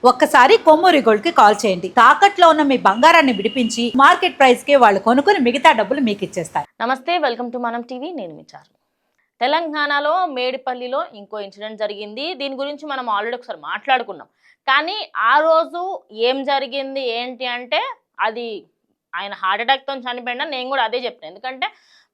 ఒక్కసారి కొమ్మూరి గోల్డ్ కి కాల్ చేయండి. తాకట్లో ఉన్న మీ బంగారాన్ని విడిపించి మార్కెట్ ప్రైస్ కి వాళ్ళు కొనుక్కుని మిగతా డబ్బులు మీకు ఇచ్చేస్తారు. నమస్తే, వెల్కమ్ టు మనం టీవీ. నేను మీ చారు. తెలంగాణలో మేడిపల్లిలో ఇంకో ఇన్సిడెంట్ జరిగింది. దీని గురించి మనం ఆల్రెడీ ఒకసారి మాట్లాడుకున్నాం. కానీ ఆ రోజు ఏం జరిగింది ఏంటి అంటే అది ఆయన హార్ట్ అటాక్తో చనిపోయినా నేను కూడా అదే చెప్పాను. ఎందుకంటే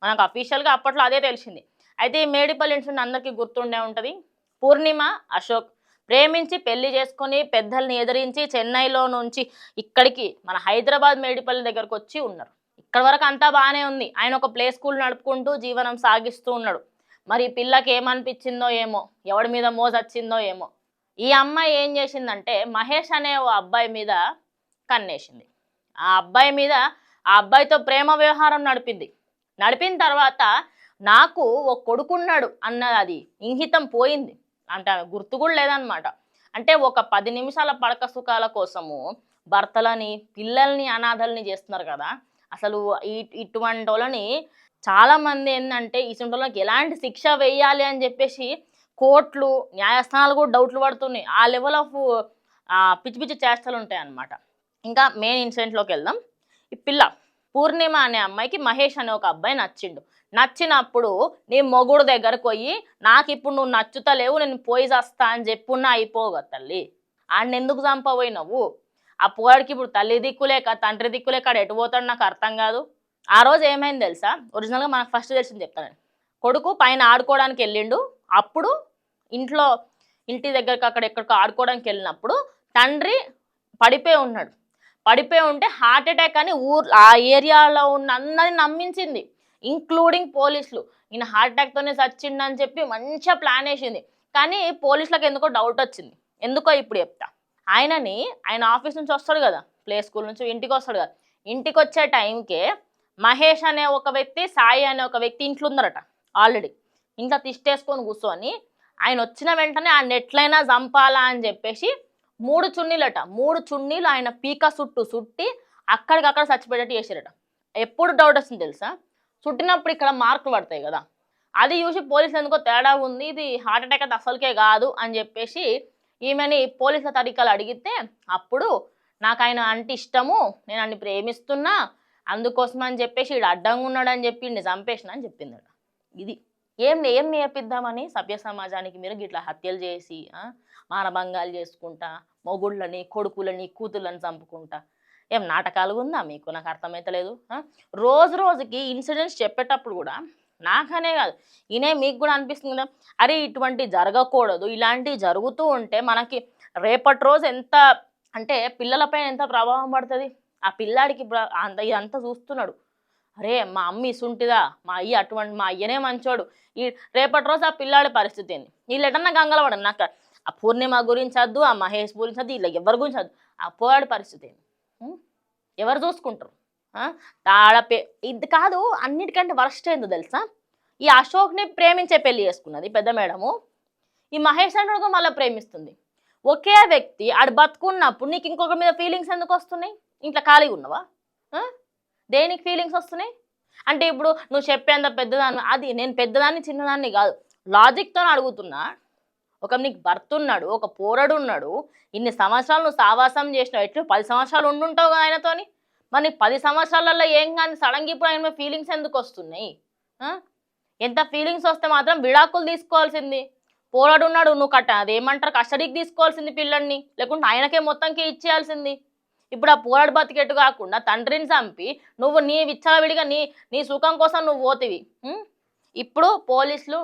మనకు అఫీషియల్గా అప్పట్లో అదే తెలిసింది. అయితే ఈ మేడిపల్లి ఇన్సిడెంట్ అందరికీ గుర్తుండే ఉంటుంది. పూర్ణిమ అశోక్ ప్రేమించి పెళ్లి చేసుకొని పెద్దల్ని ఎదిరించి చెన్నైలో నుంచి ఇక్కడికి మన హైదరాబాద్ మేడిపల్లి దగ్గరకు వచ్చి ఉన్నారు. ఇక్కడ వరకు అంతా బాగానే ఉంది. ఆయన ఒక ప్లే స్కూల్ నడుపుకుంటూ జీవనం సాగిస్తూ ఉన్నాడు. మరి పిల్లకి ఏమనిపించిందో ఏమో, ఎవడి మీద మోజొచ్చిందో ఏమో. ఈ అమ్మాయి ఏం చేసిందంటే మహేష్ అనే ఓ అబ్బాయి మీద కన్నేసింది. ఆ అబ్బాయితో ప్రేమ వ్యవహారం నడిపిన తర్వాత నాకు ఒక కొడుకున్నాడు అన్నది అది ఇంగితం పోయింది. అంటే గుర్తు కూడా లేదనమాట. అంటే ఒక 10 నిమిషాల పడక సుఖాల కోసము భర్తలని పిల్లల్ని అనాథల్ని చేస్తున్నారు కదా. అసలు ఇటువంటి వాళ్ళని చాలామంది ఏంటంటే ఇటువంటి వాళ్ళకి ఎలాంటి శిక్ష వేయాలి అని చెప్పేసి కోర్టులు న్యాయస్థానాలు కూడా డౌట్లు పడుతున్నాయి. ఆ లెవెల్ ఆఫ్ పిచ్చి పిచ్చి చేష్టలు ఉంటాయి అన్నమాట. ఇంకా మెయిన్ ఇన్సిడెంట్లోకి వెళ్దాం. ఈ పిల్ల పూర్ణిమ అనే అమ్మాయికి మహేష్ అనే ఒక అబ్బాయి నచ్చినప్పుడు నీ మొగుడు దగ్గరకు పోయి నాకు ఇప్పుడు నువ్వు నచ్చుతలేవు, నేను పోయి చేస్తా అని చెప్పున్నా అయిపోగా తల్లి. ఆడిని ఎందుకు చంపబోయినవు? ఆ పోవాడికి ఇప్పుడు తల్లి దిక్కులేక తండ్రి దిక్కులేక ఎటు పోతాడు నాకు అర్థం కాదు. ఆ రోజు ఏమైంది తెలుసా? ఒరిజినల్గా మనకు ఫస్ట్ తెలిసింది చెప్తాను. కొడుకు పైన ఆడుకోవడానికి వెళ్ళిండు. అప్పుడు ఇంటి దగ్గరకు అక్కడ ఎక్కడికో ఆడుకోవడానికి వెళ్ళినప్పుడు తండ్రి పడిపోయి ఉంటే హార్ట్ అటాక్ అని ఆ ఏరియాలో ఉన్న అందరిని నమ్మించింది, ఇంక్లూడింగ్ పోలీసులు. ఈయన హార్ట్ అటాక్తోనే చచ్చిండని చెప్పి మంచిగా ప్లాన్ వేసింది. కానీ పోలీసులకు ఎందుకో డౌట్ వచ్చింది. ఎందుకో ఇప్పుడు చెప్తా. ఆయన ఆఫీస్ నుంచి వస్తాడు కదా, ప్లే స్కూల్ నుంచి ఇంటికి వస్తాడు కదా. ఇంటికి వచ్చే టైంకే మహేష్ అనే ఒక వ్యక్తి, సాయి అనే ఒక వ్యక్తి ఇంట్లో ఉన్నారట. ఆల్రెడీ ఇంట్లో తిష్టేసుకొని కూర్చొని ఆయన వచ్చిన వెంటనే ఆ నెట్లైనా చంపాలా అని చెప్పేసి 3 చున్నీలు ఆయన పీక చుట్టి అక్కడికక్కడ చచ్చిపోయేటట్టు చేశారట. ఎప్పుడు డౌట్ వస్తుంది తెలుసా? చుట్టినప్పుడు ఇక్కడ మార్కులు పడతాయి కదా, అది చూసి పోలీసులు ఎందుకో తేడా ఉంది, ఇది హార్ట్ అటాక్ అయితే అసలుకే కాదు అని చెప్పేసి ఈమెని పోలీసుల తరీకాలు అడిగితే అప్పుడు నాకు ఆయన అంటే ఇష్టము, నేను అన్ని ప్రేమిస్తున్నా, అందుకోసం అని చెప్పేసి ఈడు అడ్డంగా ఉన్నాడు అని చెప్పి ఈయన్ని చంపేసిన అని చెప్పిందట. ఇది ఏం నేర్పిద్దామని సభ్య సమాజానికి మీరు గిట్లా హత్యలు చేసి మానభంగాలు చేసుకుంటా మొగుళ్ళని కొడుకులని కూతుళ్ళని చంపుకుంటా ఏం నాటకాలు ఉందా మీకు? నాకు అర్థమైతలేదు. రోజుకి ఇన్సిడెంట్స్ చెప్పేటప్పుడు కూడా నాకనే కాదు మీకు కూడా అనిపిస్తుంది కదా, అరే ఇటువంటి జరగకూడదు, ఇలాంటివి జరుగుతూ ఉంటే మనకి రేపటి రోజు ఎంత అంటే పిల్లలపైన ఎంత ప్రభావం పడుతుంది. ఆ పిల్లాడికి ఇదంతా చూస్తున్నాడు, అరే మా అమ్మ ఇసుంటిదా, మా అయ్యనే మంచోడు. ఈ రేపటి రోజు ఆ పిల్లాడి పరిస్థితి ఏంది? వీళ్ళు ఎటన్నా గంగలపడను. నాకు ఆ పూర్ణిమ గురించి వద్దు, ఆ మహేష్ గురించి వద్దు, ఇలా ఎవరి గురించి వద్దు. ఆ పోవాడి పరిస్థితి ఏంది? ఎవరు చూసుకుంటారు? ఇది కాదు, అన్నిటికంటే వరస్ట్ ఏందో తెలుసా? ఈ అశోక్ని ప్రేమించే పెళ్లి చేసుకున్నది పెద్ద మేడము, ఈ మహేష్ అంటే మళ్ళీ ప్రేమిస్తుంది. ఒకే వ్యక్తి ఆడు బతుకున్నప్పుడు నీకు ఇంకొక మీద ఫీలింగ్స్ ఎందుకు వస్తున్నాయి? ఇంట్లో ఖాళీగా ఉన్నావా? దేనికి ఫీలింగ్స్ వస్తున్నాయి? అంటే ఇప్పుడు నువ్వు చెప్పేంత పెద్దదాన్ని, అది నేను పెద్దదాన్ని చిన్నదాన్ని కాదు, లాజిక్తో అడుగుతున్నా. నీకు భర్త ఉన్నాడు, ఒక పోరడు ఉన్నాడు, ఇన్ని సంవత్సరాలు నువ్వు సావాసం చేసినావు, ఎట్లు 10 సంవత్సరాలు ఉండుంటావు కదా ఆయనతోని. మరి 10 సంవత్సరాలలో ఏం కానీ సడన్గా ఇప్పుడు ఆయన ఫీలింగ్స్ ఎందుకు వస్తున్నాయి? ఎంత ఫీలింగ్స్ వస్తే మాత్రం విడాకులు తీసుకోవాల్సింది. పోరాడు ఉన్నాడు, నువ్వు అదేమంటారు కస్టడీకి తీసుకోవాల్సింది పిల్లల్ని, లేకుంటే ఆయనకే మొత్తంకి ఇచ్చేయాల్సింది. ఇప్పుడు ఆ పోరాడు బతికెట్టు కాకుండా తండ్రిని చంపి నువ్వు నీ విచ్చలవిడిగా నీ సుఖం కోసం నువ్వు పోతివి. ఇప్పుడు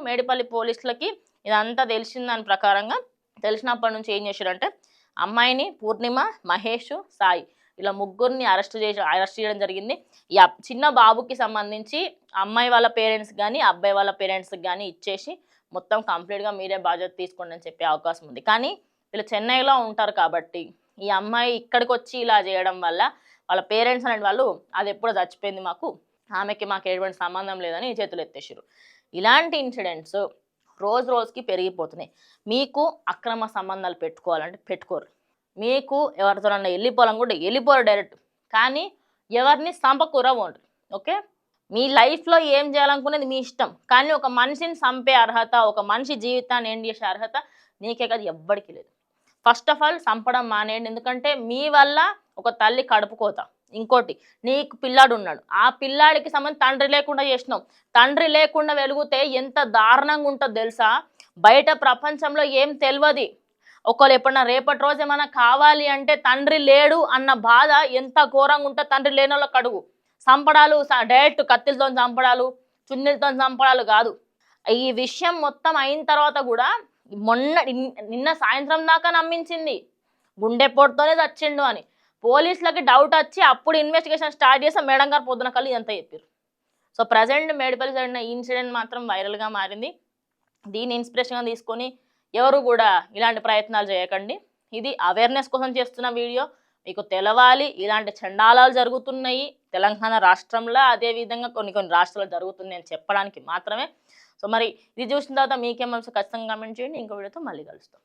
మేడిపల్లి పోలీసులకి ఇదంతా తెలిసిందని ప్రకారంగా తెలిసినప్పటి నుంచి ఏం చేశారంటే అమ్మాయిని పూర్ణిమ, మహేష్, సాయి ఇలా ముగ్గురిని అరెస్ట్ చేయడం జరిగింది. ఈ చిన్న బాబుకి సంబంధించి అమ్మాయి వాళ్ళ పేరెంట్స్ కానీ అబ్బాయి వాళ్ళ పేరెంట్స్కి కానీ ఇచ్చేసి మొత్తం కంప్లీట్గా మీరే బాధ్యత తీసుకోండి అని చెప్పే అవకాశం ఉంది. కానీ వీళ్ళు చెన్నైలో ఉంటారు కాబట్టి ఈ అమ్మాయి ఇక్కడికి వచ్చి ఇలా చేయడం వల్ల వాళ్ళ పేరెంట్స్ అనే వాళ్ళు అది ఎప్పుడో చచ్చిపోయింది, మాకు ఎటువంటి సంబంధం లేదని చేతులు ఎత్తేసారు. ఇలాంటి ఇన్సిడెంట్స్ రోజుకి పెరిగిపోతున్నాయి. మీకు అక్రమ సంబంధాలు పెట్టుకోవాలంటే పెట్టుకోరు, మీకు ఎవరితోనన్నా వెళ్ళిపోవాలని కూడా వెళ్ళిపోరు డైరెక్ట్. కానీ ఎవరిని సంపకూరవండి. ఓకే, మీ లైఫ్లో ఏం చేయాలనుకునేది మీ ఇష్టం. కానీ ఒక మనిషిని చంపే అర్హత, ఒక మనిషి జీవితాన్ని ఎండ్ చేసే అర్హత నీకే కదా ఎవ్వడికి లేదు. ఫస్ట్ ఆఫ్ ఆల్ చంపడం మానేయండి. ఎందుకంటే మీ వల్ల ఒక తల్లి కడుపు కోత. ఇంకోటి, నీకు పిల్లాడు ఉన్నాడు, ఆ పిల్లాడికి సంబంధించి తండ్రి లేకుండా చేసినావు. తండ్రి లేకుండా వెలుగుతే ఎంత దారుణంగా ఉంటుందో తెలుసా? బయట ప్రపంచంలో ఏం తెలియదు. ఒకళ్ళు ఎప్పుడన్నా రేపటి రోజు ఏమైనా కావాలి అంటే తండ్రి లేడు అన్న బాధ ఎంత ఘోరంగా ఉంటుందో తండ్రి లేని వాళ్ళకి అడుగు. చంపడాలు డైరెక్ట్ కత్తిలతో చంపడాలు, చున్నీలతో చంపడాలు కాదు. ఈ విషయం మొత్తం అయిన తర్వాత కూడా నిన్న సాయంత్రం దాకా నమ్మించింది గుండెపోటుతోనే చచ్చిండు అని. పోలీసులకి డౌట్ వచ్చి అప్పుడు ఇన్వెస్టిగేషన్ స్టార్ట్ చేసి మేడం గారు పొద్దున కల్లా ఇదంతా చెప్పారు. సో ప్రజెంట్ మేడిపల్లి జరిగిన ఈ ఇన్సిడెంట్ మాత్రం వైరల్గా మారింది. దీన్ని ఇన్స్పిరేషన్గా తీసుకొని ఎవరు కూడా ఇలాంటి ప్రయత్నాలు చేయకండి. ఇది అవేర్నెస్ కోసం చేస్తున్న వీడియో. మీకు తెలవాలి ఇలాంటి చండాలాలు జరుగుతున్నాయి తెలంగాణ రాష్ట్రంలో, అదేవిధంగా కొన్ని రాష్ట్రాలు జరుగుతున్నాయి అని చెప్పడానికి మాత్రమే. సో మరి ఇది చూసిన తర్వాత మీకేం మనసు ఖచ్చితంగా కామెంట్ చేయండి. ఇంకో వీడియోతో మళ్ళీ కలుస్తాం.